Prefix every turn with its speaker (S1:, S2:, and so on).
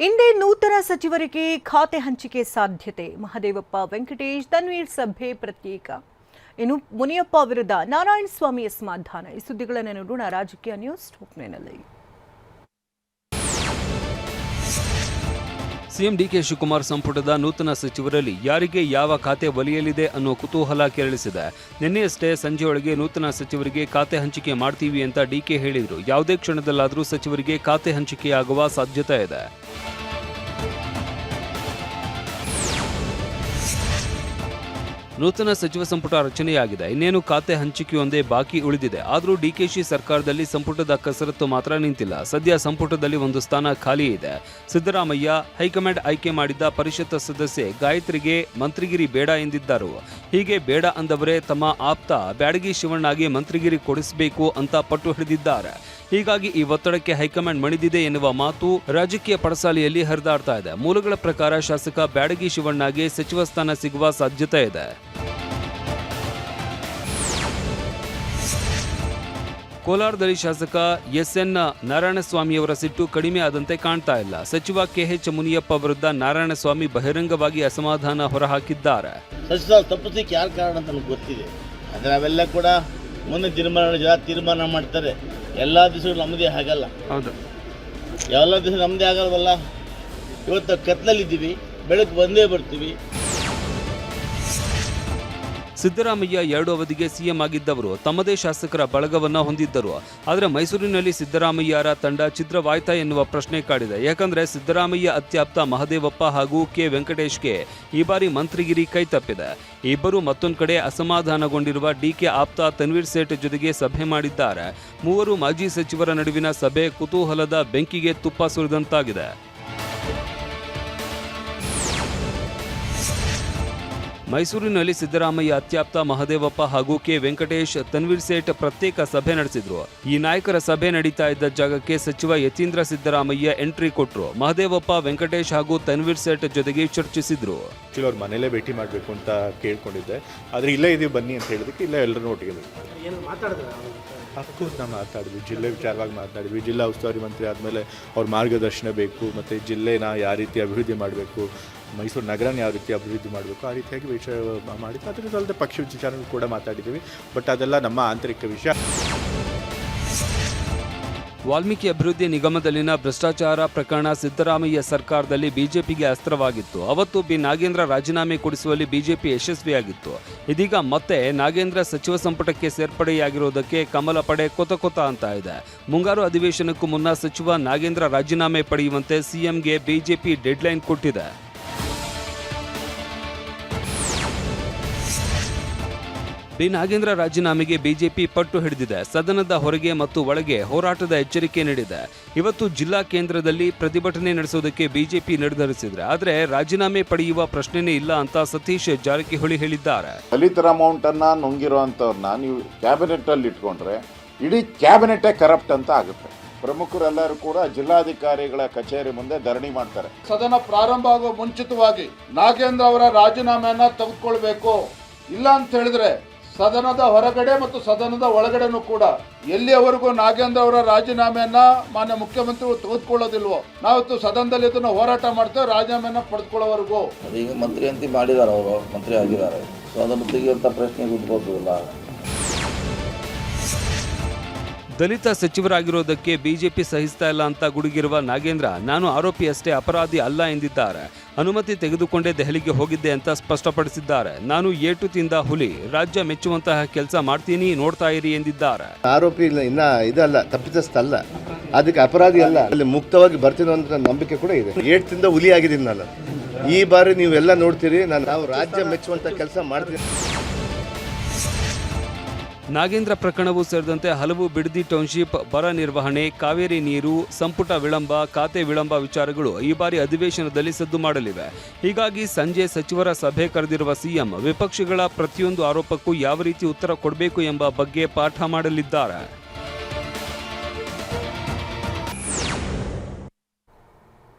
S1: ಇಂದೇ ನೂತನ ಸಚಿವರಿಗೆ ಖಾತೆ ಹಂಚಿಕೆ ಸಾಧ್ಯತೆ. ಮಹದೇವಪ್ಪ ವೆಂಕಟೇಶ್ ತನ್ವೀರ್ ಸಭೆ ಪ್ರತ್ಯೇಕ. ಇನ್ನು ಮುನಿಯಪ್ಪ ವಿರುದ್ಧ ನಾರಾಯಣಸ್ವಾಮಿ ಅಸಮಾಧಾನ. ಈ ಸುದ್ದಿಗಳನ್ನು ನೋಡೋಣ ರಾಜಕೀಯ ನ್ಯೂಸ್ ಟಾಪ್ನಲ್ಲಿ.
S2: ಸಿಎಂ ಡಿಕೆ ಶಿವಕುಮಾರ್ ಸಂಪುಟದ ನೂತನ ಸಚಿವರಲ್ಲಿ ಯಾರಿಗೆ ಯಾವ ಖಾತೆ ಒಲಿಯಲಿದೆ ಅನ್ನೋ ಕುತೂಹಲ ಕೆರಳಿಸಿದೆ. ನಿನ್ನೆಯಷ್ಟೇ ಸಂಜೆಯೊಳಗೆ ನೂತನ ಸಚಿವರಿಗೆ ಖಾತೆ ಹಂಚಿಕೆ ಮಾಡ್ತೀವಿ ಅಂತ ಡಿಕೆ ಹೇಳಿದ್ರು. ಯಾವುದೇ ಕ್ಷಣದಲ್ಲಾದರೂ ಸಚಿವರಿಗೆ ಖಾತೆ ಹಂಚಿಕೆಯಾಗುವ ಸಾಧ್ಯತೆ ಇದೆ. ನೂತನ ಸಚಿವ ಸಂಪುಟ ರಚನೆಯಾಗಿದೆ. ಇನ್ನೇನು ಖಾತೆ ಹಂಚಿಕೆಯೊಂದೇ ಬಾಕಿ ಉಳಿದಿದೆ. ಆದರೂ ಡಿಕೆಶಿ ಸರ್ಕಾರದಲ್ಲಿ ಸಂಪುಟದ ಕಸರತ್ತು ಮಾತ್ರ ನಿಂತಿಲ್ಲ. ಸದ್ಯ ಸಂಪುಟದಲ್ಲಿ ಒಂದು ಸ್ಥಾನ ಖಾಲಿ ಇದೆ. ಸಿದ್ದರಾಮಯ್ಯ ಹೈಕಮಾಂಡ್ ಆಯ್ಕೆ ಮಾಡಿದ್ದ ಪರಿಷತ್ ಸದಸ್ಯೆ ಗಾಯತ್ರಿಗೆ ಮಂತ್ರಿಗಿರಿ ಬೇಡ ಎಂದಿದ್ದರು. ಹೀಗೆ ಬೇಡ ಅಂದವರೇ ತಮ್ಮ ಆಪ್ತ ಬ್ಯಾಡಗಿ ಶಿವಣ್ಣಗೆ ಮಂತ್ರಿಗಿರಿ ಕೊಡಿಸಬೇಕು ಅಂತ ಪಟ್ಟು ಹಿಡಿದಿದ್ದಾರೆ. ಹೀಗಾಗಿ ಈ ಒತ್ತಡಕ್ಕೆ ಹೈಕಮಾಂಡ್ ಮಣಿದಿದೆ ಎನ್ನುವ ಮಾತು ರಾಜಕೀಯ ಪಡಸಾಲೆಯಲ್ಲಿ ಹರಿದಾಡ್ತಾ ಇದೆ. ಮೂಲಗಳ ಪ್ರಕಾರ ಶಾಸಕ ಬ್ಯಾಡಗಿ ಶಿವಣ್ಣಗೆ ಸಚಿವ ಸ್ಥಾನ ಸಿಗುವ ಸಾಧ್ಯತೆ ಇದೆ. ಕೋಲಾರದಲ್ಲಿ ಶಾಸಕ ಎಸ್ಎನ್ ನಾರಾಯಣಸ್ವಾಮಿಯವರ ಸಿಟ್ಟು ಕಡಿಮೆ ಆದಂತೆ ಕಾಣ್ತಾ ಇಲ್ಲ. ಸಚಿವ ಕೆಎಚ್ ಮುನಿಯಪ್ಪ ವಿರುದ್ಧ ನಾರಾಯಣಸ್ವಾಮಿ ಬಹಿರಂಗವಾಗಿ ಅಸಮಾಧಾನ ಹೊರಹಾಕಿದ್ದಾರೆ.
S3: ಸಚಿವ ತಪ್ಪಿಸಲಿಕ್ಕೆ ಯಾರು ಕಾರಣ ಅಂತ ನನಗೆ ಗೊತ್ತಿದೆ. ಆದರೆ ನಾವೆಲ್ಲ ಕೂಡ ಮುಂದೆ ತೀರ್ಮಾನ ಮಾಡ್ತಾರೆ. ಎಲ್ಲ ದಿವಸಗಳು ನಮ್ಮದೇ ಆಗಲ್ಲ. ಹೌದು, ಎಲ್ಲ ದಿವಸ ನಮ್ಮದೇ ಆಗಲ್ವಲ್ಲ. ಇವತ್ತು ಕತ್ಲಲ್ಲಿದ್ದೀವಿ, ಬೆಳಕು ಬಂದೇ ಬರ್ತೀವಿ.
S2: ಸಿದ್ದರಾಮಯ್ಯ 2 ಅವಧಿಗೆ ಸಿಎಂ ಆಗಿದ್ದವರು ತಮ್ಮದೇ ಶಾಸಕರ ಬಳಗವನ್ನ ಹೊಂದಿದ್ದರು. ಆದರೆ ಮೈಸೂರಿನಲ್ಲಿ ಸಿದ್ದರಾಮಯ್ಯರ ತಂಡ ಛಿದ್ರವಾಯ್ತಾ ಎನ್ನುವ ಪ್ರಶ್ನೆ ಕಾಡಿದೆ. ಯಾಕಂದ್ರೆ ಸಿದ್ದರಾಮಯ್ಯ ಅತ್ಯಾಪ್ತ ಮಹದೇವಪ್ಪ ಹಾಗೂ ಕೆ ವೆಂಕಟೇಶ್ಗೆ ಈ ಬಾರಿ ಮಂತ್ರಿಗಿರಿ ಕೈತಪ್ಪಿದೆ. ಇಬ್ಬರು ಮತ್ತೊಂದು ಕಡೆ ಅಸಮಾಧಾನಗೊಂಡಿರುವ ಡಿಕೆ ಆಪ್ತ ತನ್ವೀರ್ ಸೇಠ್ ಜೊತೆಗೆ ಸಭೆ ಮಾಡಿದ್ದಾರೆ. ಮೂವರು ಮಾಜಿ ಸಚಿವರ ನಡುವಿನ ಸಭೆ ಕುತೂಹಲದ ಬೆಂಕಿಗೆ ತುಪ್ಪ ಸುರಿದಂತಾಗಿದೆ. ಮೈಸೂರಿನಲ್ಲಿ ಸಿದ್ದರಾಮಯ್ಯ ಅತ್ಯಾಪ್ತ ಮಹದೇವಪ್ಪ ಹಾಗೂ ಕೆ ವೆಂಕಟೇಶ್ ತನ್ವೀರ್ ಸೇಠ್ ಪ್ರತ್ಯೇಕ ಸಭೆ ನಡೆಸಿದ್ರು. ಈ ನಾಯಕರ ಸಭೆ ನಡೀತಾ ಇದ್ದ ಜಾಗಕ್ಕೆ ಸಚಿವ ಯತೀಂದ್ರ ಸಿದ್ದರಾಮಯ್ಯ ಎಂಟ್ರಿ ಕೊಟ್ಟರು. ಮಹದೇವಪ್ಪ ವೆಂಕಟೇಶ್ ಹಾಗೂ ತನ್ವೀರ್ ಸೇಠ್ ಜೊತೆಗೆ ಚರ್ಚಿಸಿದ್ರು.
S4: ಅವ್ರ ಮನೇಲೇ ಭೇಟಿ ಮಾಡಬೇಕು ಅಂತ ಕೇಳ್ಕೊಂಡಿದ್ದೆ. ಆದರೆ ಇಲ್ಲೇ ಇದೀವಿ ಬನ್ನಿ ಅಂತ ಹೇಳಿದಕ್ಕೆ ಇಲ್ಲ ಎಲ್ಲರೂ ಒಟ್ಟಿಗೆ ನಾವು ಮಾತಾಡಿದ್ವಿ. ಜಿಲ್ಲೆ ವಿಚಾರವಾಗಿ ಮಾತನಾಡಿದ್ವಿ. ಜಿಲ್ಲಾ ಉಸ್ತುವಾರಿ ಮಂತ್ರಿ ಆದಮೇಲೆ ಅವ್ರ ಮಾರ್ಗದರ್ಶನ ಬೇಕು, ಮತ್ತು ಜಿಲ್ಲೆನ ಯಾವ ರೀತಿ ಅಭಿವೃದ್ಧಿ ಮಾಡಬೇಕು, ಮೈಸೂರು ನಗರನ ಯಾವ ರೀತಿ ಅಭಿವೃದ್ಧಿ ಮಾಡಬೇಕು, ಆ ರೀತಿಯಾಗಿ ವಿಷಯ ಮಾಡಿದ್ವಿ. ಅದರ ಅಲ್ಲದೆ ಪಕ್ಷ ವಿಚಾರ ಕೂಡ ಮಾತಾಡಿದ್ದೀವಿ. ಬಟ್ ಅದೆಲ್ಲ ನಮ್ಮ ಆಂತರಿಕ ವಿಷಯ.
S2: ವಾಲ್ಮೀಕಿ ಅಭಿವೃದ್ಧಿ ನಿಗಮದಲ್ಲಿನ ಭ್ರಷ್ಟಾಚಾರ ಪ್ರಕರಣ ಸಿದ್ದರಾಮಯ್ಯ ಸರ್ಕಾರದಲ್ಲಿ ಬಿಜೆಪಿಗೆ ಅಸ್ತ್ರವಾಗಿತ್ತು. ಅವತ್ತು ಬಿ ನಾಗೇಂದ್ರ ರಾಜೀನಾಮೆ ಕೊಡಿಸುವಲ್ಲಿ ಬಿಜೆಪಿ ಯಶಸ್ವಿಯಾಗಿತ್ತು. ಇದೀಗ ಮತ್ತೆ ನಾಗೇಂದ್ರ ಸಚಿವ ಸಂಪುಟಕ್ಕೆ ಸೇರ್ಪಡೆಯಾಗಿರುವುದಕ್ಕೆ ಕಮಲ ಪಡೆ ಕೊತ ಅಂತ ಇದೆ. ಮುಂಗಾರು ಅಧಿವೇಶನಕ್ಕೂ ಮುನ್ನ ಸಚಿವ ನಾಗೇಂದ್ರ ರಾಜೀನಾಮೆ ಪಡೆಯುವಂತೆ ಸಿಎಂಗೆ ಬಿಜೆಪಿ ಡೆಡ್ಲೈನ್ ಕೊಟ್ಟಿದೆ. ಬಿ ನಾಗೇಂದ್ರ ರಾಜೀನಾಮೆಗೆ ಬಿಜೆಪಿ ಪಟ್ಟು ಹಿಡಿದಿದೆ. ಸದನದ ಹೊರಗೆ ಮತ್ತು ಒಳಗೆ ಹೋರಾಟದ ಎಚ್ಚರಿಕೆ ನೀಡಿದೆ. ಇವತ್ತು ಜಿಲ್ಲಾ ಕೇಂದ್ರದಲ್ಲಿ ಪ್ರತಿಭಟನೆ ನಡೆಸುವುದಕ್ಕೆ ಬಿಜೆಪಿ ನಿರ್ಧರಿಸಿದ್ರೆ, ಆದರೆ ರಾಜೀನಾಮೆ ಪಡೆಯುವ ಪ್ರಶ್ನೆನೇ ಇಲ್ಲ ಅಂತ ಸತೀಶ್ ಜಾರಕಿಹೊಳಿ ಹೇಳಿದ್ದಾರೆ.
S5: ದಲಿತರ ಅಮೌಂಟ್ ಅನ್ನ ನುಂಗಿರುವಂತವ್ರನ್ನ ನೀವು ಕ್ಯಾಬಿನೆಟ್ ಅಲ್ಲಿ ಇಟ್ಕೊಂಡ್ರೆ ಇಡೀ ಕ್ಯಾಬಿನೆಟೇ ಕರಪ್ಟ್ ಅಂತ ಆಗುತ್ತೆ. ಪ್ರಮುಖರೆಲ್ಲರೂ ಕೂಡ ಜಿಲ್ಲಾಧಿಕಾರಿಗಳ ಕಚೇರಿ ಮುಂದೆ ಧರಣಿ ಮಾಡ್ತಾರೆ.
S6: ಸದನ ಪ್ರಾರಂಭ ಆಗುವ ಮುಂಚಿತವಾಗಿ ನಾಗೇಂದ್ರ ಅವರ ರಾಜೀನಾಮೆಯನ್ನ ತೆಗೆದುಕೊಳ್ಬೇಕು. ಇಲ್ಲ ಅಂತ ಹೇಳಿದ್ರೆ ಸದನದ ಹೊರಗಡೆ ಮತ್ತು ಸದನದ ಒಳಗಡೆನೂ ಕೂಡ ಎಲ್ಲಿಯವರೆಗೂ ನಾಗೇಂದ್ರ ಅವರ ರಾಜೀನಾಮೆಯನ್ನ ಮಾನ್ಯ ಮುಖ್ಯಮಂತ್ರಿಗಳು ತೆಗೆದುಕೊಳ್ಳೋದಿಲ್ವೋ ನಾವತ್ತು ಸದನದಲ್ಲಿ ಇದನ್ನು ಹೋರಾಟ ಮಾಡ್ತೇವೆ, ರಾಜೀನಾಮೆಯನ್ನ ಪಡೆದುಕೊಳ್ಳೋವರೆಗೂ.
S3: ಈಗ ಮಂತ್ರಿ ಅಂತ ಮಾಡಿದ್ದಾರೆ, ಅವರು ಮಂತ್ರಿ ಆಗಿದ್ದಾರೆ. ಸೊ ಅದನ್ನು ತೆಗೆಯುವಂಥ ಪ್ರಶ್ನೆ ಉದ್ಭವಿಸಲ್ಲ.
S2: ದಲಿತ ಸಚಿವರಾಗಿರೋದಕ್ಕೆ ಬಿಜೆಪಿ ಸಹಿಸ್ತಾ ಇಲ್ಲ ಅಂತ ಗುಡುಗಿರುವ ನಾಗೇಂದ್ರ, ನಾನು ಆರೋಪಿ ಅಷ್ಟೇ, ಅಪರಾಧಿ ಅಲ್ಲ ಎಂದಿದ್ದಾರೆ. ಅನುಮತಿ ತೆಗೆದುಕೊಂಡೇ ದೆಹಲಿಗೆ ಹೋಗಿದ್ದೆ ಅಂತ ಸ್ಪಷ್ಟಪಡಿಸಿದ್ದಾರೆ. ನಾನು ಏಟು ತಿಂದ ಹುಲಿ, ರಾಜ್ಯ ಮೆಚ್ಚುವಂತಹ ಕೆಲಸ ಮಾಡ್ತೀನಿ, ನೋಡ್ತಾ ಇರಿ ಎಂದಿದ್ದಾರೆ.
S7: ಆರೋಪಿ ಇಲ್ಲ, ಇನ್ನ ಇದಲ್ಲ, ತಪ್ಪಿತಸ್ಥ ಅಲ್ಲ, ಅದಕ್ಕೆ ಅಪರಾಧಿ ಅಲ್ಲ, ಅಲ್ಲಿ ಮುಕ್ತವಾಗಿ ಬರ್ತೀನಿ ಅಂತ ನಂಬಿಕೆ ಕೂಡ ಇದೆ. ಏಟು ತಿಂದ ಹುಲಿ ಆಗಿದ್ದೀನಿ ನಾನು. ಈ ಬಾರಿ ನೀವೆಲ್ಲ ನೋಡ್ತೀರಿ, ನಾವು ರಾಜ್ಯ ಮೆಚ್ಚುವಂತ ಕೆಲಸ ಮಾಡ್ತೀನಿ.
S2: ನಾಗೇಂದ್ರ ಪ್ರಕರಣವೂ ಸೇರಿದಂತೆ ಹಲವು ಬಿಡದಿ ಟೌನ್ಶಿಪ್, ಬರ ನಿರ್ವಹಣೆ, ಕಾವೇರಿ ನೀರು, ಸಂಪುಟ ವಿಳಂಬ, ಖಾತೆ ವಿಳಂಬ ವಿಚಾರಗಳು ಈ ಬಾರಿ ಅಧಿವೇಶನದಲ್ಲಿ ಸದ್ದು ಮಾಡಲಿವೆ. ಹೀಗಾಗಿ ಸಂಜೆ ಸಚಿವರ ಸಭೆ ಕರೆದಿರುವ ಸಿಎಂ ವಿಪಕ್ಷಗಳ ಪ್ರತಿಯೊಂದು ಆರೋಪಕ್ಕೂ ಯಾವ ರೀತಿ ಉತ್ತರ ಕೊಡಬೇಕು ಎಂಬ ಬಗ್ಗೆ ಪಾಠ ಮಾಡಲಿದ್ದಾರೆ.